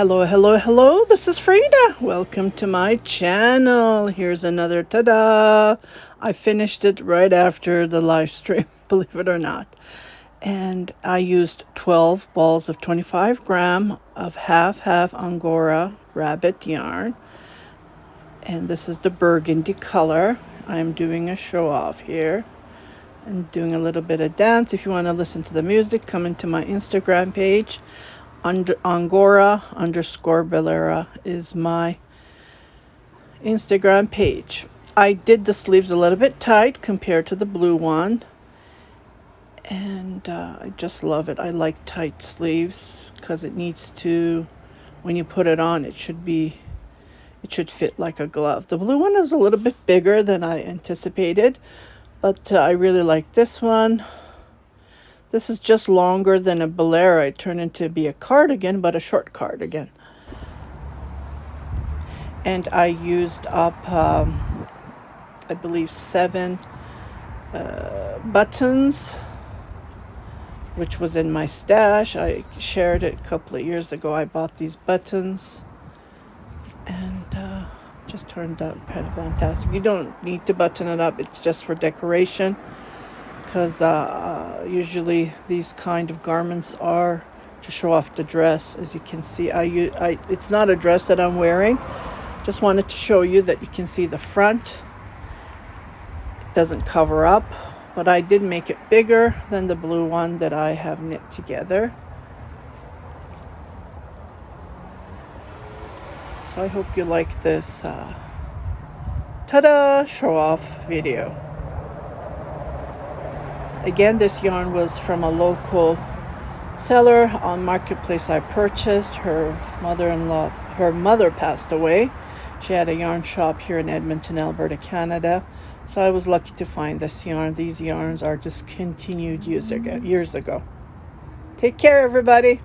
Hello, hello, hello. This is Frida. Welcome to my channel. Here's another ta-da. I finished it right after the live stream, believe it or not. And I used 12 balls of 25 gram of half Angora rabbit yarn. And this is the burgundy color. I'm doing a show off here and doing a little bit of dance. If you want to listen to the music, come into my Instagram page. Angora _ Bellera is my Instagram page. I did the sleeves a little bit tight compared to the blue one, and I just love it. I like tight sleeves because it needs to, when you put it on, it should fit like a glove. The blue one is a little bit bigger than I anticipated, but I really like this one. This is just longer than a Bellera. It turned into be a cardigan, but a short cardigan. And I used up, I believe, 7 buttons, which was in my stash. I shared it a couple of years ago. I bought these buttons, and just turned out kind of fantastic. You don't need to button it up. It's just for decoration, because usually these kind of garments are to show off the dress. As you can see, it's not a dress that I'm wearing. Just wanted to show you that you can see the front. It doesn't cover up, but I did make it bigger than the blue one that I have knit together. So I hope you like this ta-da show off video. Again, this yarn was from a local seller on Marketplace. I purchased. Her mother passed away. She had a yarn shop here in Edmonton, Alberta, Canada. So I was lucky to find this yarn. These yarns are discontinued years ago. Take care, everybody.